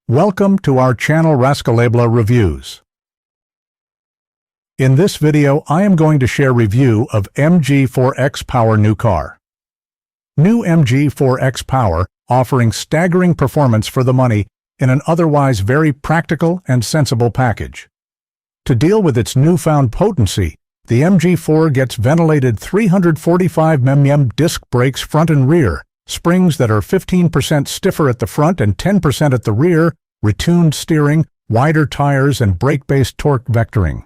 Welcome to our channel Rascalabla Reviews. In this video, I am going to share review of MG4 X-Power new car. New MG4 X-Power offering staggering performance for the money in an otherwise very practical and sensible package. To deal with its newfound potency, the MG4 gets ventilated 345 mm disc brakes front and rear, springs that are 15% stiffer at the front and 10% at the rear, retuned steering, wider tires, and brake-based torque vectoring.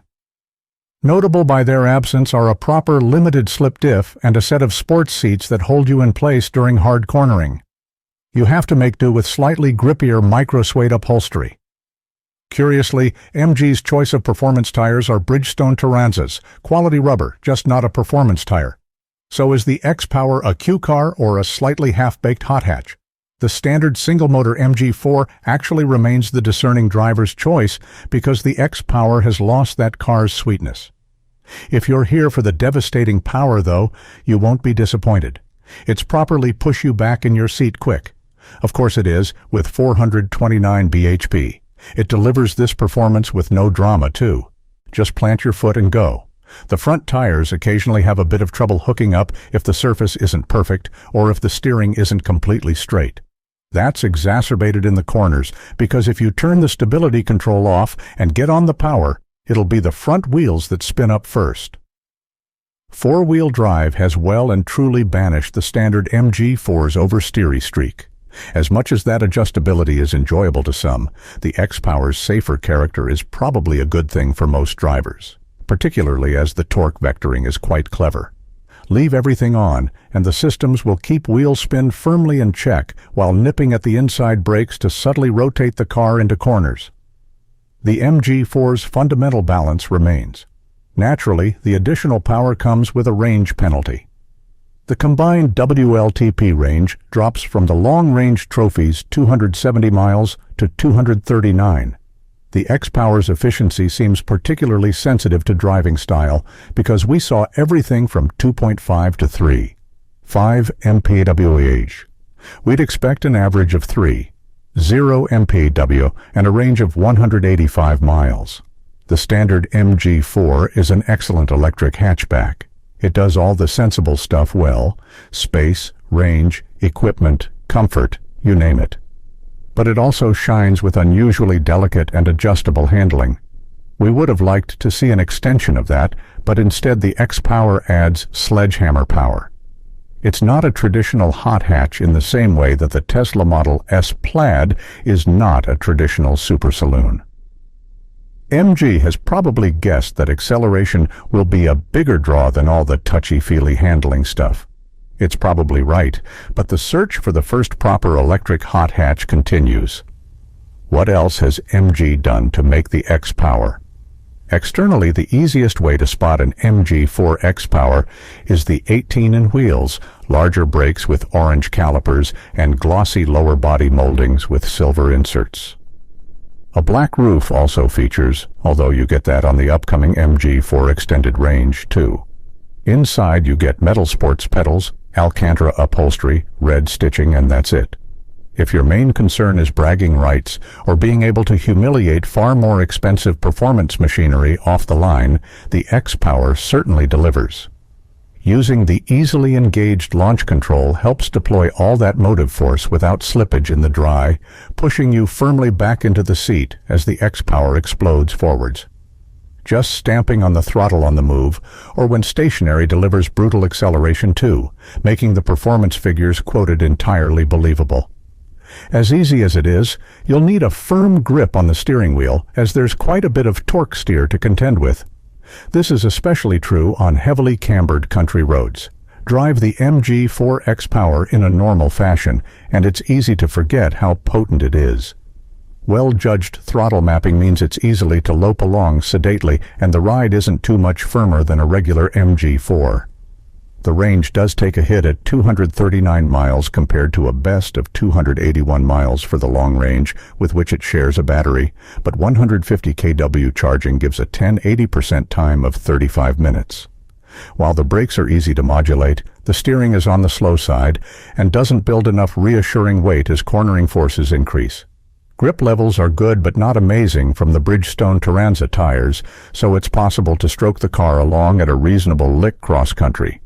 Notable by their absence are a proper limited slip diff and a set of sports seats that hold you in place during hard cornering. You have to make do with slightly grippier micro-suede upholstery. Curiously, MG's choice of performance tires are Bridgestone Turanzas, quality rubber, just not a performance tire. So is the X-Power a Q car or a slightly half-baked hot hatch? The standard single-motor MG4 actually remains the discerning driver's choice because the X-Power has lost that car's sweetness. If you're here for the devastating power, though, you won't be disappointed. It's properly push you back in your seat quick. Of course it is, with 429 bhp. It delivers this performance with no drama, too. Just plant your foot and go. The front tires occasionally have a bit of trouble hooking up if the surface isn't perfect or if the steering isn't completely straight. That's exacerbated in the corners because if you turn the stability control off and get on the power, it'll be the front wheels that spin up first. Four-wheel drive has well and truly banished the standard MG4's oversteery streak. As much as that adjustability is enjoyable to some, the X-Power's safer character is probably a good thing for most drivers, particularly as the torque vectoring is quite clever. Leave everything on, and the systems will keep wheel spin firmly in check while nipping at the inside brakes to subtly rotate the car into corners. The MG4's fundamental balance remains. Naturally, the additional power comes with a range penalty. The combined WLTP range drops from the long-range trophy's 270 miles to 239. The X-Power's efficiency seems particularly sensitive to driving style because we saw everything from 2.5 to 3. 5 mpwh. We'd expect an average of 3. 0 mpw and a range of 185 miles. The standard MG4 is an excellent electric hatchback. It does all the sensible stuff well: space, range, equipment, comfort, you name it. But it also shines with unusually delicate and adjustable handling. We would have liked to see an extension of that, but instead the X-Power adds sledgehammer power. It's not a traditional hot hatch in the same way that the Tesla Model S Plaid is not a traditional super saloon. MG has probably guessed that acceleration will be a bigger draw than all the touchy-feely handling stuff. It's probably right, but the search for the first proper electric hot hatch continues. What else has MG done to make the X-Power? Externally, the easiest way to spot an MG4 X-Power is the 18 in wheels, larger brakes with orange calipers, and glossy lower body moldings with silver inserts. A black roof also features, although you get that on the upcoming MG4 Extended Range, too. Inside you get metal sports pedals, Alcantara upholstery, red stitching, and that's it. If your main concern is bragging rights or being able to humiliate far more expensive performance machinery off the line, the X-Power certainly delivers. Using the easily engaged launch control helps deploy all that motive force without slippage in the dry, pushing you firmly back into the seat as the X-Power explodes forwards. Just stamping on the throttle on the move, or when stationary, delivers brutal acceleration too, making the performance figures quoted entirely believable. As easy as it is, you'll need a firm grip on the steering wheel, as there's quite a bit of torque steer to contend with. This is especially true on heavily cambered country roads. Drive the MG4 X-Power in a normal fashion, and it's easy to forget how potent it is. Well-judged throttle mapping means it's easily to lope along sedately, and the ride isn't too much firmer than a regular MG4. The range does take a hit at 239 miles compared to a best of 281 miles for the long range with which it shares a battery, but 150 kW charging gives a 10-80% time of 35 minutes. While the brakes are easy to modulate, the steering is on the slow side and doesn't build enough reassuring weight as cornering forces increase. Grip levels are good but not amazing from the Bridgestone Turanza tires, so it's possible to stroke the car along at a reasonable lick cross-country.